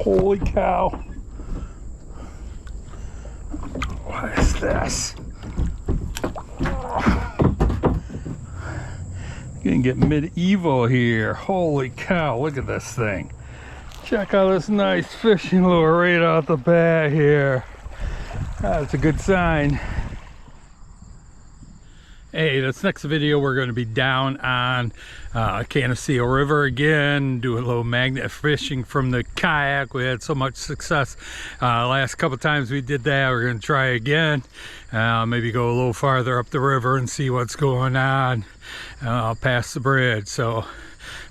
Holy cow. What is this? You can get medieval here. Holy cow, look at this thing. Check out this nice fishing lure right out the bat here. That's a good sign. Hey, this next video we're going to be down on Canisteo River again, doing a little magnet fishing from the kayak. We had so much success last couple times we did that. We're going to try again, maybe go a little farther up the river and see what's going on past the bridge. So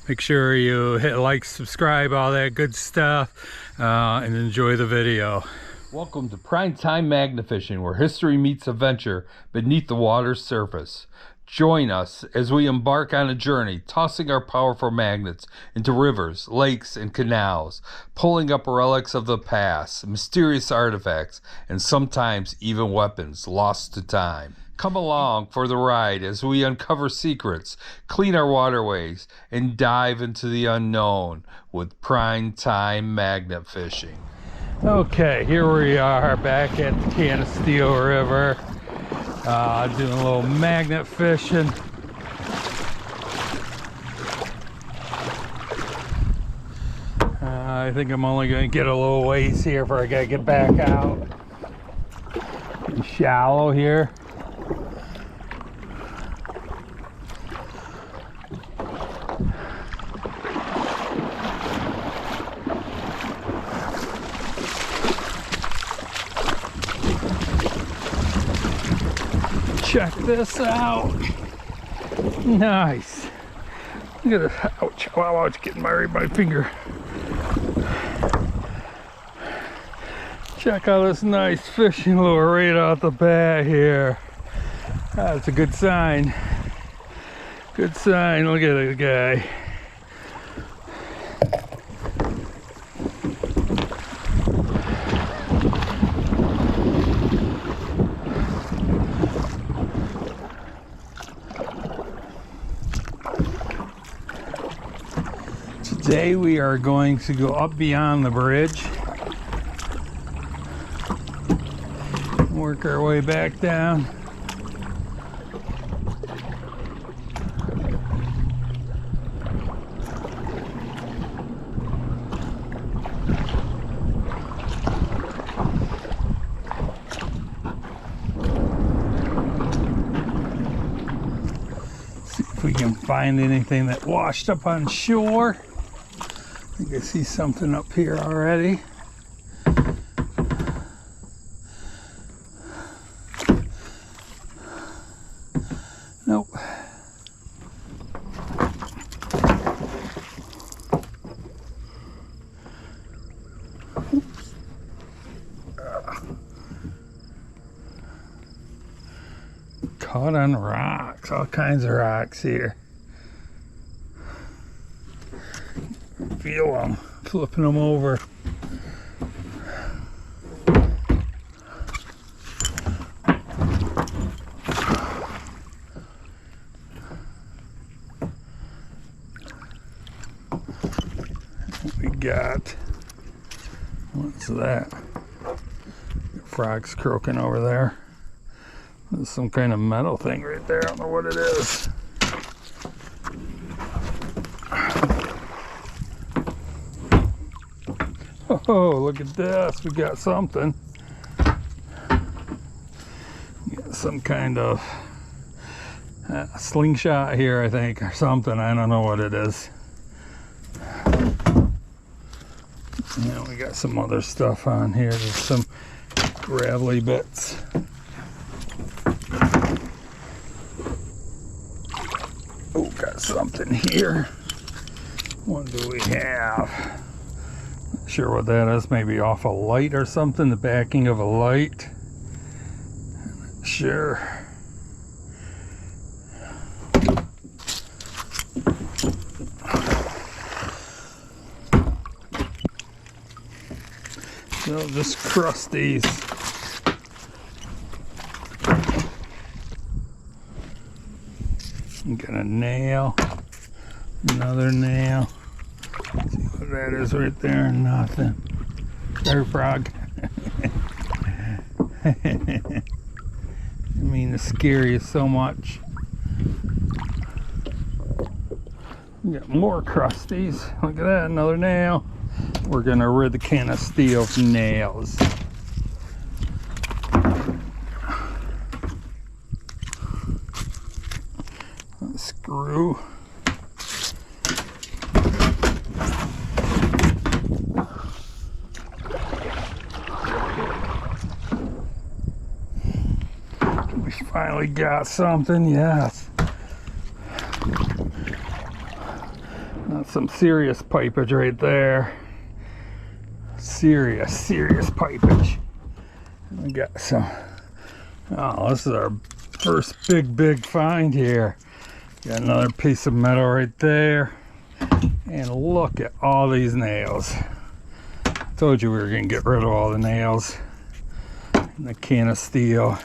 make sure you hit like, subscribe, all that good stuff, and enjoy the video. Welcome to Pruyne Time Magnet Fishing, where history meets adventure beneath the water's surface. Join us as we embark on a journey, tossing our powerful magnets into rivers, lakes, and canals, pulling up relics of the past, mysterious artifacts, and sometimes even weapons lost to time. Come along for the ride as we uncover secrets, clean our waterways, and dive into the unknown with Pruyne Time Magnet Fishing. Okay, here we are back at the Canisteo River, doing a little magnet fishing. I think I'm only going to get a little ways here before I gotta get back out. Getting shallow here. Check this out. Nice. Look at this. Ouch. Wow, it's getting my finger. Check out this nice fishing lure right out the bat here. That's a good sign. Good sign. Look at the guy. Today we are going to go up beyond the bridge, work our way back down. See if we can find anything that washed up on shore. I think I see something up here already. Nope. Caught on rocks, all kinds of rocks here. Feel them, flipping them over. We got, what's that? Frogs croaking over there. There's some kind of metal thing right there. I don't know what it is. Oh, look at this. We got something. We got some kind of slingshot here, I think, or something. I don't know what it is. Yeah, we got some other stuff on here. There's some gravelly bits. Oh, got something here. What do we have? Not sure what that is. Maybe off a light or something. The backing of a light. I'm not sure. So just crusties. Got a nail, another nail. See what that is right there? Nothing. Sorry, frog. I mean to scare you so much. We got more crusties. Look at that, another nail. We're gonna rid the Canisteo of nails. Screw. We finally got something, yes. That's some serious pipage right there. Serious pipage. We got some. Oh, this is our first big find here. Got another piece of metal right there. And look at all these nails. Told you we were gonna get rid of all the nails in the Canisteo.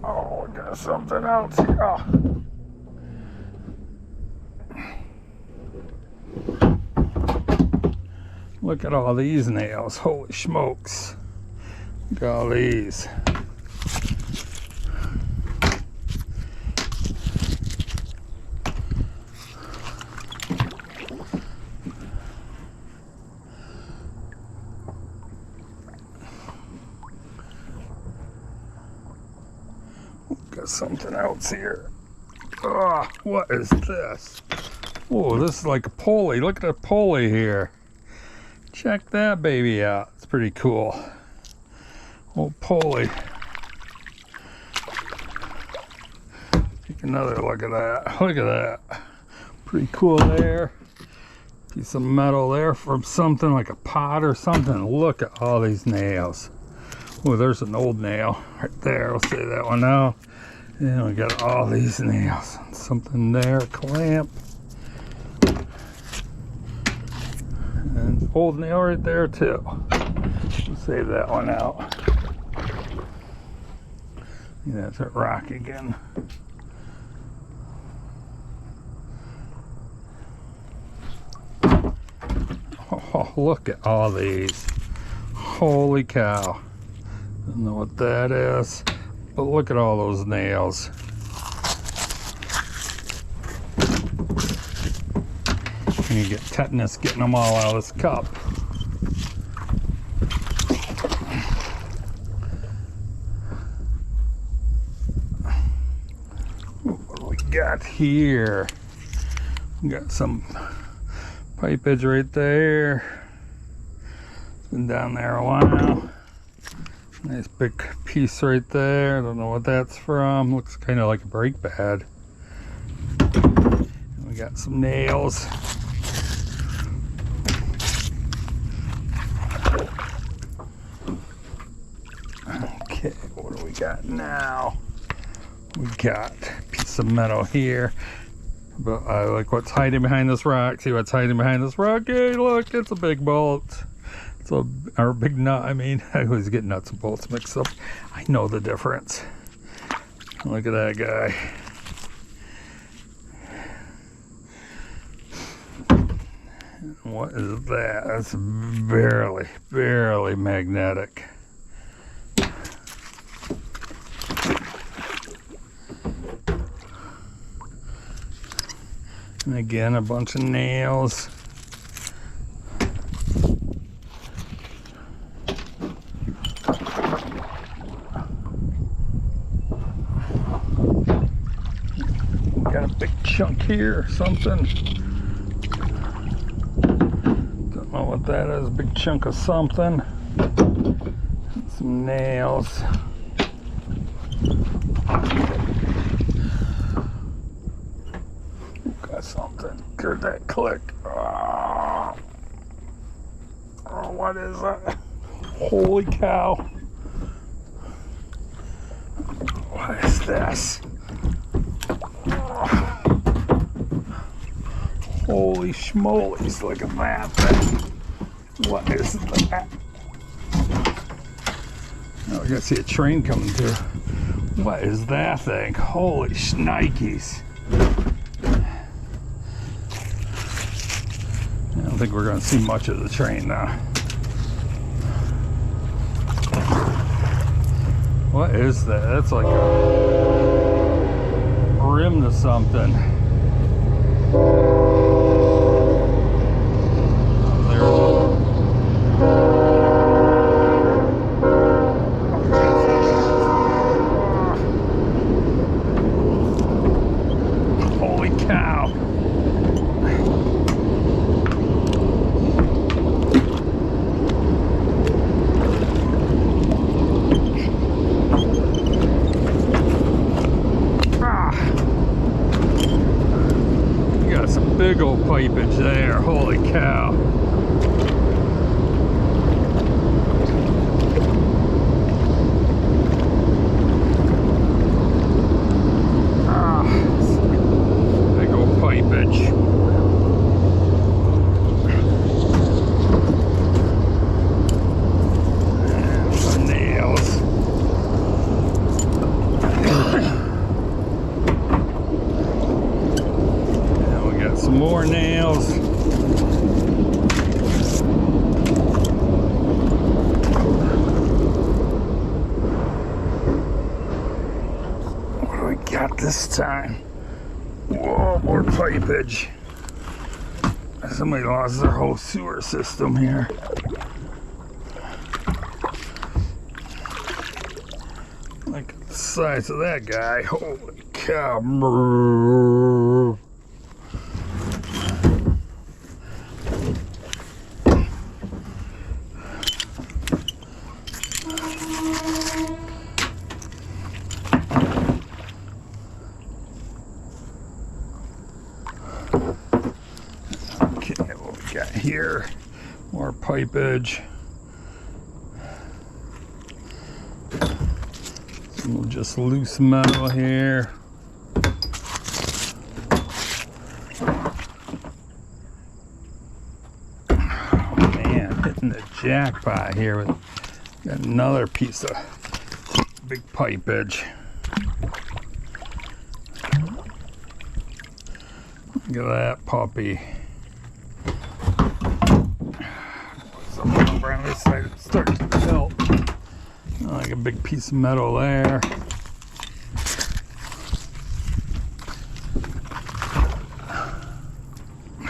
Oh, we got something else here. Oh. Look at all these nails. Holy smokes. Look at all these. Got something else here. Oh, what is this? Oh, this is like a pulley. Look at the pulley here. Check that baby out. It's pretty cool. Old pulley. Take another look at that. Look at that. Pretty cool there. Piece of metal there from something like a pot or something. Look at all these nails. Oh, there's an old nail right there. We'll say that one out. And we got all these nails. Something there, clamp. And old nail right there too. We'll save that one out. Yeah, that's a rock again. Oh, look at all these. Holy cow. Don't know what that is, but look at all those nails. And you get tetanus getting them all out of this cup. What do we got here? We got some pipage right there. It's been down there a while. Nice big piece right there. I don't know what that's from. Looks kind of like a brake pad. And we got some nails. Okay, what do we got now? We got a piece of metal here. But I like what's hiding behind this rock. See what's hiding behind this rock? Hey, look, it's a big bolt. It's a, or a big nut. I mean, I always get nuts and bolts mixed up. I know the difference. Look at that guy. What is that? That's barely magnetic. And again, a bunch of nails. Got a big chunk here, something. Don't know what that is. A big chunk of something. Some nails. Got something. Heard that click. Oh, what is that? Holy cow. What is this? Holy schmolies, look at that thing. What is that? Oh, I gotta see a train coming through. What is that thing? Holy shnikes. I don't think we're gonna see much of the train now. What is that? That's like a rim to something. Holy cow. Big old pipage there, holy cow. Big old pipage. And some nails. Some more nails. What do we got this time? Whoa, more pipage. Somebody lost their whole sewer system here. Look at the size of that guy. Holy cow. Got here more pipage, some just loose metal here. Oh man, hitting the jackpot here with got another piece of big pipage. Look at that puppy. On this side, it's starting to melt. Like a big piece of metal there.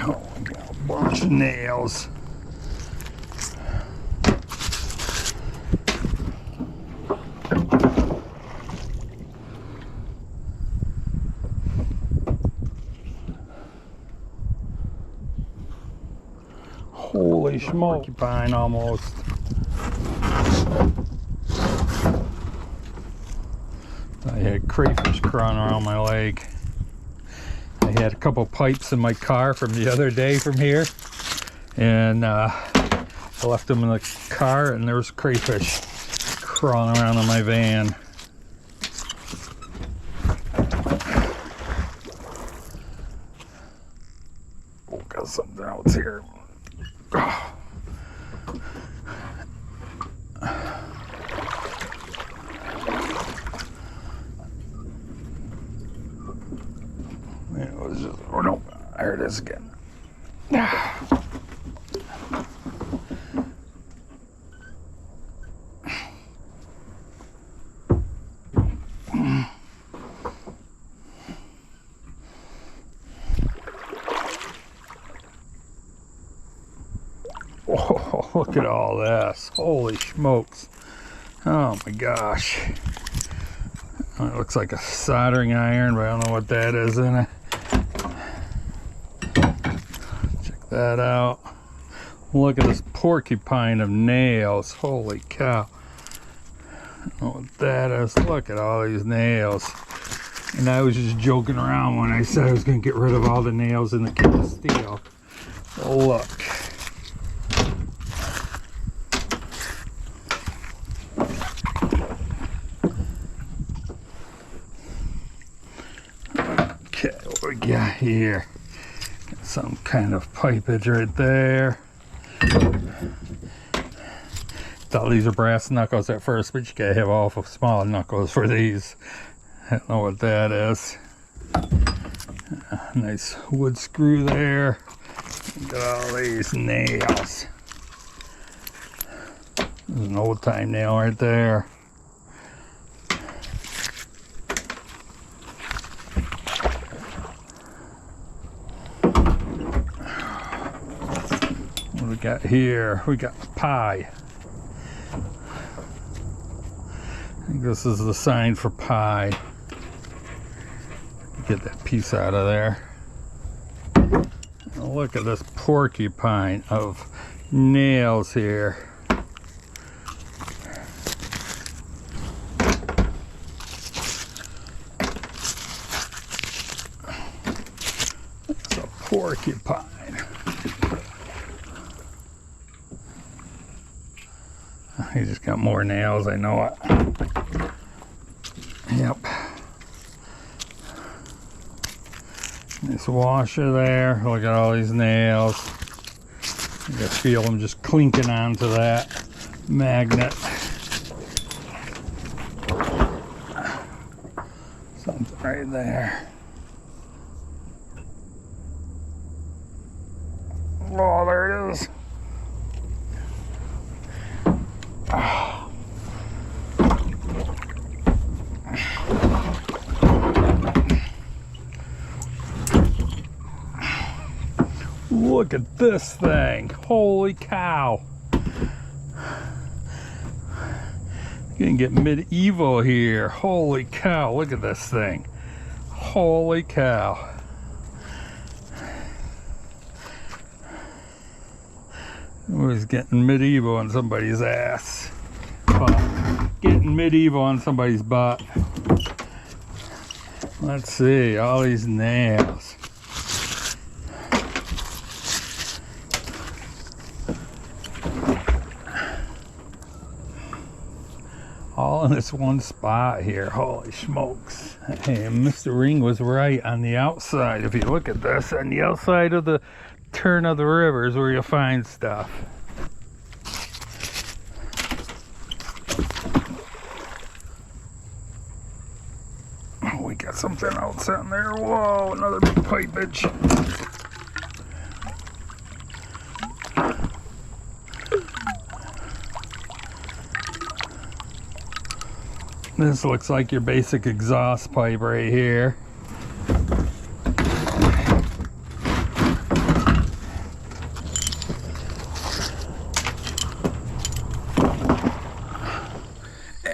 Oh, we got a bunch of nails. Holy smoke, porcupine almost. I had crayfish crawling around my leg. I had a couple pipes in my car from the other day from here, and I left them in the car, and there was crayfish crawling around in my van. Oh, got something else here. Oh. It was just, oh no, there it is again. Oh, look at all this. Holy smokes. Oh my gosh. It looks like a soldering iron, but I don't know what that is in it. Check that out. Look at this porcupine of nails. Holy cow. I don't know what that is. Look at all these nails. And I was just joking around when I said I was going to get rid of all the nails in the Canisteo. Oh, look. Okay, what we got here? Got some kind of pipage right there. The thought these are brass knuckles at first, but you gotta have awful small knuckles for these. I don't know what that is. Nice wood screw there. Got all these nails. There's an old time nail right there. What do we got here? We got pie. I think this is the sign for pie. Get that piece out of there. Look at this porcupine of nails here. It's a porcupine. He just got more nails, I know it. Yep. Nice washer there. Look at all these nails. You can feel them just clinking onto that magnet. Something right there. Oh, there it is. Look at this thing. Holy cow. You can get medieval here. Holy cow. Look at this thing. Holy cow. Always getting medieval on somebody's ass. Well, getting medieval on somebody's butt. Let's see. All these nails. All in this one spot here. Holy smokes. Hey, Mr. Ring was right on the outside. If you look at this, on the outside of the turn of the river is where you'll find stuff. Oh, we got something else on there. Whoa, another big pipage. This looks like your basic exhaust pipe right here.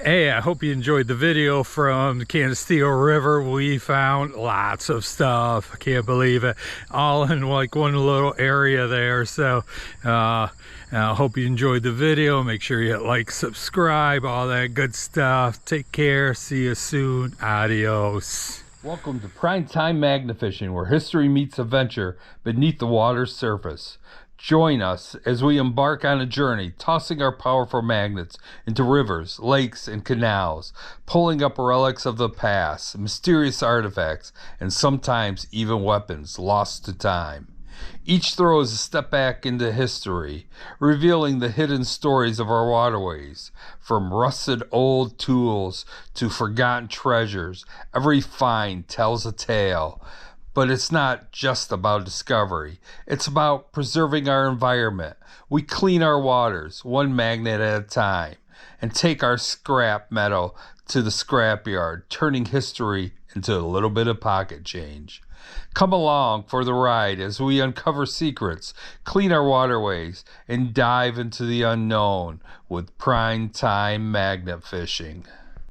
Hey, I hope you enjoyed the video from the Canisteo River. We found lots of stuff. I can't believe it. All in like one little area there. So I hope you enjoyed the video. Make sure you hit like, subscribe, all that good stuff. Take care. See you soon. Adios. Welcome to Pruyne Time Magnet Fishing, where history meets adventure beneath the water's surface. Join us as we embark on a journey, tossing our powerful magnets into rivers, lakes, and canals, pulling up relics of the past, mysterious artifacts, and sometimes even weapons lost to time. Each throw is a step back into history, revealing the hidden stories of our waterways. From rusted old tools to forgotten treasures, every find tells a tale. But it's not just about discovery. It's about preserving our environment. We clean our waters, one magnet at a time, and take our scrap metal to the scrapyard, turning history into a little bit of pocket change. Come along for the ride as we uncover secrets, clean our waterways, and dive into the unknown with Pruyne Time Magnet Fishing.